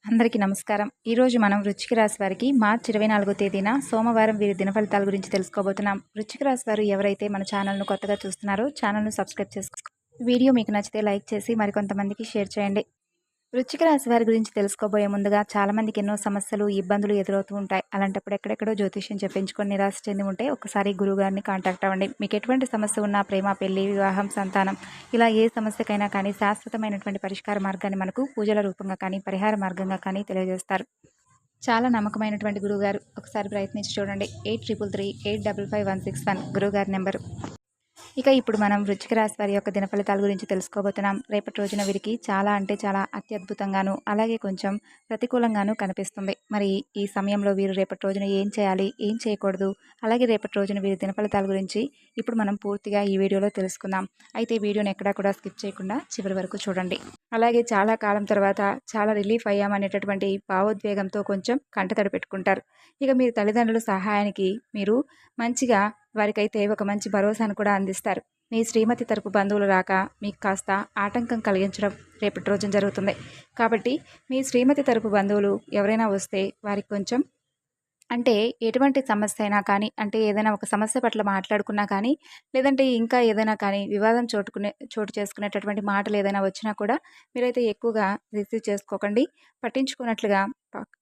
అందరికీ నమస్కారం. ఈరోజు మనం వృశ్చిక రాశి వారికి మార్చి 24వ తేదీన సోమవారం వీరి దిన ఫలితాల గురించి తెలుసుకోబోతున్నాం. వృశ్చిక రాశి వారు ఎవరైతే మన ఛానల్ను కొత్తగా చూస్తున్నారో ఛానల్ను సబ్స్క్రైబ్ చేసుకోండి. వీడియో మీకు నచ్చితే లైక్ చేసి మరికొంతమందికి షేర్ చేయండి. వృశ్చిక రాశి వారి గురించి తెలుసుకోబోయే ముందుగా చాలామందికి ఎన్నో సమస్యలు, ఇబ్బందులు ఎదురవుతూ ఉంటాయి. అలాంటప్పుడు ఎక్కడెక్కడో జ్యోతిష్యం చెప్పించుకొని నిరాశ చెంది ఉంటే ఒకసారి గురువుగారిని కాంటాక్ట్ అవ్వండి. మీకు ఎటువంటి సమస్య ఉన్నా ప్రేమ, పెళ్లి, వివాహం, సంతానం ఇలా ఏ సమస్యకైనా కానీ శాశ్వతమైనటువంటి పరిష్కార మార్గాన్ని మనకు పూజల రూపంగా కానీ పరిహార మార్గంగా కానీ తెలియజేస్తారు. చాలా నమ్మకమైనటువంటి గురువుగారు. ఒకసారి ప్రయత్నించి చూడండి. 8338555161 గురువుగారి నెంబరు. ఇక ఇప్పుడు మనం వృశ్చిక రాశి వారి యొక్క దిన ఫలితాల గురించి తెలుసుకోబోతున్నాం. రేపటి రోజున వీరికి చాలా అంటే చాలా అత్యద్భుతంగాను అలాగే కొంచెం ప్రతికూలంగాను కనిపిస్తుంది. మరి ఈ సమయంలో వీరు రేపటి రోజున ఏం చేయాలి, ఏం చేయకూడదు, అలాగే రేపటి రోజున వీరి దిన ఫలితాల గురించి ఇప్పుడు మనం పూర్తిగా ఈ వీడియోలో తెలుసుకుందాం. అయితే వీడియోని ఎక్కడా కూడా స్కిప్ చేయకుండా చివరి వరకు చూడండి. అలాగే చాలా కాలం తర్వాత చాలా రిలీఫ్ అయ్యామనేటటువంటి భావోద్వేగంతో కొంచెం కంటతడి పెట్టుకుంటారు. ఇక మీరు తల్లిదండ్రుల సహాయానికి మీరు మంచిగా వారికైతే ఒక మంచి భరోసాను కూడా అందిస్తారు. మీ శ్రీమతి తరపు బంధువులు రాక మీకు కాస్త ఆటంకం కలిగించడం రేపటి రోజున జరుగుతుంది. కాబట్టి మీ శ్రీమతి తరపు బంధువులు ఎవరైనా వస్తే వారికి కొంచెం అంటే ఎటువంటి సమస్య అయినా కానీ అంటే ఏదైనా ఒక సమస్య పట్ల మాట్లాడుకున్నా కానీ లేదంటే ఇంకా ఏదైనా కానీ వివాదం చోటు చేసుకునేటటువంటి మాటలు ఏదైనా వచ్చినా కూడా మీరైతే ఎక్కువగా రిసీవ్ చేసుకోకండి. పట్టించుకున్నట్లుగా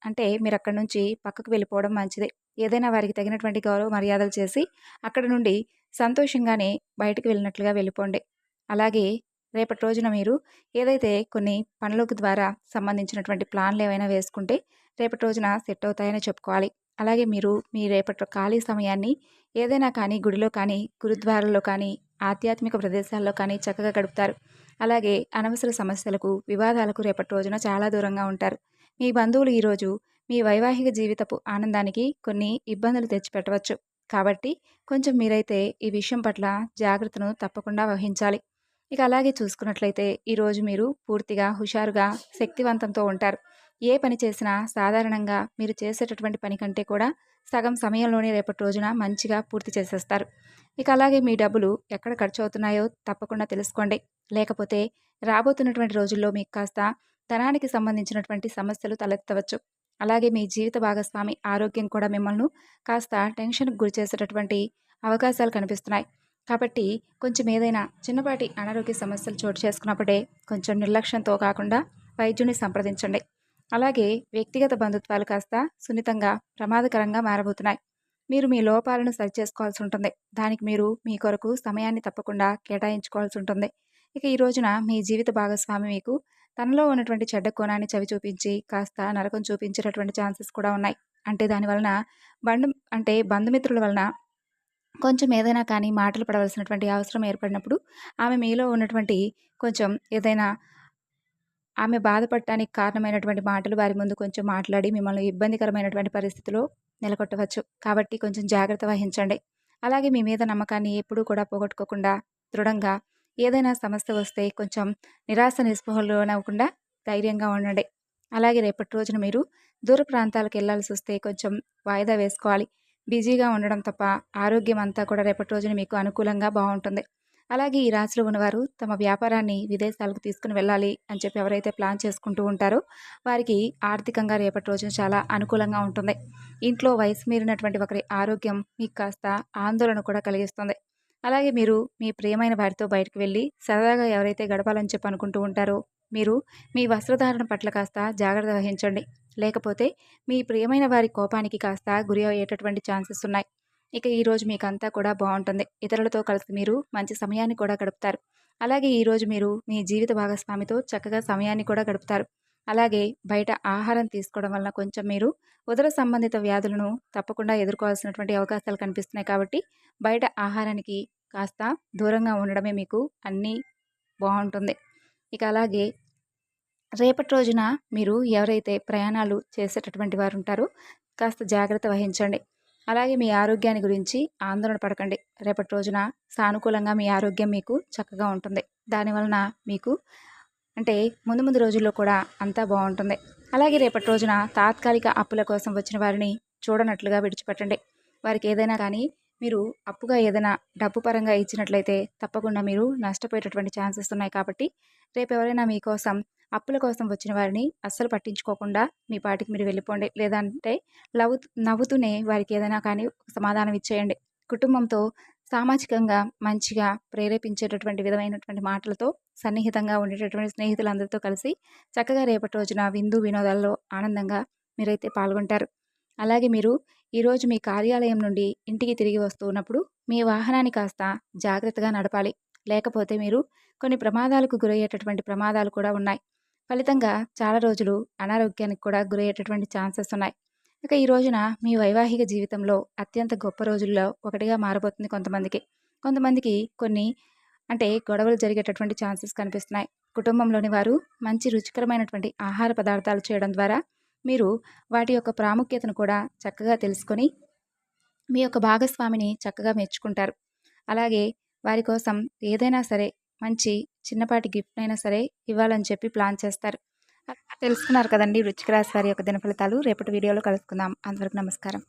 అంటే మీరు అక్కడి నుంచి పక్కకు వెళ్ళిపోవడం మంచిది. ఏదైనా వారికి తగినటువంటి గౌరవ మర్యాదలు చేసి అక్కడ నుండి సంతోషంగానే బయటకు వెళ్ళినట్లుగా వెళ్ళిపోండి. అలాగే రేపటి రోజున మీరు ఏదైతే కొన్ని పనులకు ద్వారా సంబంధించినటువంటి ప్లాన్లు ఏవైనా వేసుకుంటే రేపటి రోజున సెట్ అవుతాయని చెప్పుకోవాలి. అలాగే మీరు మీ రేపటి ఖాళీ సమయాన్ని ఏదైనా కానీ గుడిలో కానీ గురుద్వారాల్లో కానీ ఆధ్యాత్మిక ప్రదేశాల్లో కానీ చక్కగా గడుపుతారు. అలాగే అనవసర సమస్యలకు వివాదాలకు రేపటి రోజున చాలా దూరంగా ఉంటారు. మీ బంధువులు ఈరోజు మీ వైవాహిక జీవితపు ఆనందానికి కొన్ని ఇబ్బందులు తెచ్చిపెట్టవచ్చు. కాబట్టి కొంచెం మీరైతే ఈ విషయం పట్ల జాగ్రత్తను తప్పకుండా వహించాలి. ఇక అలాగే చూసుకున్నట్లయితే ఈరోజు మీరు పూర్తిగా హుషారుగా శక్తివంతంతో ఉంటారు. ఏ పని చేసినా సాధారణంగా మీరు చేసేటటువంటి పని కంటే కూడా సగం సమయంలోనే రేపటి రోజున మంచిగా పూర్తి చేసేస్తారు. ఇక అలాగే మీ డబ్బులు ఎక్కడ ఖర్చు అవుతున్నాయో తప్పకుండా తెలుసుకోండి. లేకపోతే రాబోతున్నటువంటి రోజుల్లో మీకు కాస్త ధనానికి సంబంధించినటువంటి సమస్యలు తలెత్తవచ్చు. అలాగే మీ జీవిత భాగస్వామి ఆరోగ్యం కూడా మిమ్మల్ని కాస్త టెన్షన్కు గురి చేసేటటువంటి అవకాశాలు కనిపిస్తున్నాయి. కాబట్టి కొంచెం ఏదైనా చిన్నపాటి అనారోగ్య సమస్యలు చోటు చేసుకున్నప్పుడే కొంచెం నిర్లక్ష్యంతో కాకుండా వైద్యుని సంప్రదించండి. అలాగే వ్యక్తిగత బంధుత్వాలు కాస్త సున్నితంగా ప్రమాదకరంగా మారబోతున్నాయి. మీరు మీ లోపాలను సరిచేసుకోవాల్సి ఉంటుంది. దానికి మీరు మీ కొరకు సమయాన్ని తప్పకుండా కేటాయించుకోవాల్సి ఉంటుంది. ఇక ఈ రోజున మీ జీవిత భాగస్వామి మీకు తనలో ఉన్నటువంటి చెడ్డ కోణాన్ని చవి చూపించి కాస్త నరకం చూపించేటటువంటి ఛాన్సెస్ కూడా ఉన్నాయి. అంటే దానివలన బంధుమిత్రుల వలన కొంచెం ఏదైనా కానీ మాటలు పడవలసినటువంటి అవసరం ఏర్పడినప్పుడు ఆమె మీలో ఉన్నటువంటి కొంచెం ఏదైనా ఆమె బాధపడటానికి కారణమైనటువంటి మాటలు వారి ముందు కొంచెం మాట్లాడి మిమ్మల్ని ఇబ్బందికరమైనటువంటి పరిస్థితిలో నెలకొట్టవచ్చు. కాబట్టి కొంచెం జాగ్రత్త వహించండి. అలాగే మీ మీద నమ్మకాన్ని ఎప్పుడూ కూడా పోగొట్టుకోకుండా దృఢంగా ఏదైనా సమస్య వస్తే కొంచెం నిరాశ నిస్పృహలు లోనవ్వకుండా ధైర్యంగా ఉండండి. అలాగే రేపటి రోజున మీరు దూర ప్రాంతాలకు వెళ్ళాల్సి వస్తే కొంచెం వాయిదా వేసుకోవాలి. బిజీగా ఉండడం తప్ప ఆరోగ్యం అంతా కూడా రేపటి రోజున మీకు అనుకూలంగా బాగుంటుంది. అలాగే ఈ రాశిలో ఉన్నవారు తమ వ్యాపారాన్ని విదేశాలకు తీసుకుని వెళ్ళాలి అని చెప్పి ఎవరైతే ప్లాన్ చేసుకుంటూ ఉంటారో వారికి ఆర్థికంగా రేపటి రోజున చాలా అనుకూలంగా ఉంటుంది. ఇంట్లో వయసు మీరినటువంటి ఒకరి ఆరోగ్యం మీకు కాస్త ఆందోళన కూడా కలిగిస్తుంది. అలాగే మీరు మీ ప్రియమైన వారితో బయటకు వెళ్ళి సరదాగా ఎవరైతే గడపాలని చెప్పి అనుకుంటూ ఉంటారో మీరు మీ వస్త్రధారణ పట్ల కాస్త జాగ్రత్త వహించండి. లేకపోతే మీ ప్రియమైన వారి కోపానికి కాస్త గురి అయ్యేటటువంటి ఛాన్సెస్ ఉన్నాయి. ఇక ఈరోజు మీకంతా కూడా బాగుంటుంది. ఇతరులతో కలిసి మీరు మంచి సమయాన్ని కూడా గడుపుతారు. అలాగే ఈరోజు మీరు మీ జీవిత భాగస్వామితో చక్కగా సమయాన్ని కూడా గడుపుతారు. అలాగే బయట ఆహారం తీసుకోవడం వలన కొంచెం మీరు ఉదర సంబంధిత వ్యాధులను తప్పకుండా ఎదుర్కోవాల్సినటువంటి అవకాశాలు కనిపిస్తున్నాయి. కాబట్టి బయట ఆహారానికి కాస్త దూరంగా ఉండడమే మీకు అన్నీ బాగుంటుంది. ఇక అలాగే రేపటి రోజున మీరు ఎవరైతే ప్రయాణాలు చేసేటటువంటి వారు ఉంటారో కాస్త జాగ్రత్త వహించండి. అలాగే మీ ఆరోగ్యాన్ని గురించి ఆందోళన పడకండి. రేపటి రోజున సానుకూలంగా మీ ఆరోగ్యం మీకు చక్కగా ఉంటుంది. దానివలన మీకు ముందు ముందు రోజుల్లో కూడా అంతా బాగుంటుంది. అలాగే రేపటి రోజున తాత్కాలిక అప్పుల కోసం వచ్చిన వారిని చూడనట్లుగా విడిచిపెట్టండి. వారికి ఏదైనా కానీ మీరు అప్పుగా ఏదైనా డబ్బు పరంగా ఇచ్చినట్లయితే తప్పకుండా మీరు నష్టపోయేటటువంటి ఛాన్సెస్ ఉన్నాయి కాబట్టి రేపు ఎవరైనా మీకోసం అప్పుల కోసం వచ్చిన వారిని అస్సలు పట్టించుకోకుండా మీ పాటికి మీరు వెళ్ళిపోండి. లేదంటే నవ్వుతూనే వారికి ఏదైనా కానీ ఒక సమాధానం ఇచ్చేయండి. కుటుంబంతో సామాజికంగా మంచిగా ప్రేరేపించేటటువంటి విధమైనటువంటి మాటలతో సన్నిహితంగా ఉండేటటువంటి స్నేహితులందరితో కలిసి చక్కగా రేపటి రోజున విందు వినోదాల్లో ఆనందంగా మీరైతే పాల్గొంటారు. అలాగే మీరు ఈరోజు మీ కార్యాలయం నుండి ఇంటికి తిరిగి వస్తూ ఉన్నప్పుడు మీ వాహనాన్ని కాస్త జాగ్రత్తగా నడపాలి. లేకపోతే మీరు కొన్ని ప్రమాదాలకు గురయ్యేటటువంటి ప్రమాదాలు కూడా ఉన్నాయి. ఫలితంగా చాలా రోజులు అనారోగ్యానికి కూడా గురయ్యేటటువంటి ఛాన్సెస్ ఉన్నాయి. ఇక ఈ రోజున మీ వైవాహిక జీవితంలో అత్యంత గొప్ప రోజుల్లో ఒకటిగా మారబోతుంది కొంతమందికి. కొంతమందికి కొన్ని గొడవలు జరిగేటటువంటి ఛాన్సెస్ కనిపిస్తున్నాయి. కుటుంబంలోని వారు మంచి రుచికరమైనటువంటి ఆహార పదార్థాలు చేయడం ద్వారా మీరు వాటి యొక్క ప్రాముఖ్యతను కూడా చక్కగా తెలుసుకొని మీ యొక్క భాగస్వామిని చక్కగా మెచ్చుకుంటారు. అలాగే వారి కోసం ఏదైనా సరే మంచి చిన్నపాటి గిఫ్ట్ అయినా సరే ఇవ్వాలని చెప్పి ప్లాన్ చేస్తారు. తెలుసుకున్నారు కదండి వృశ్చిక రాశి వారి యొక్క దిన ఫలితాలు. రేపటి వీడియోలో కలుసుకుందాం. అంతవరకు నమస్కారం.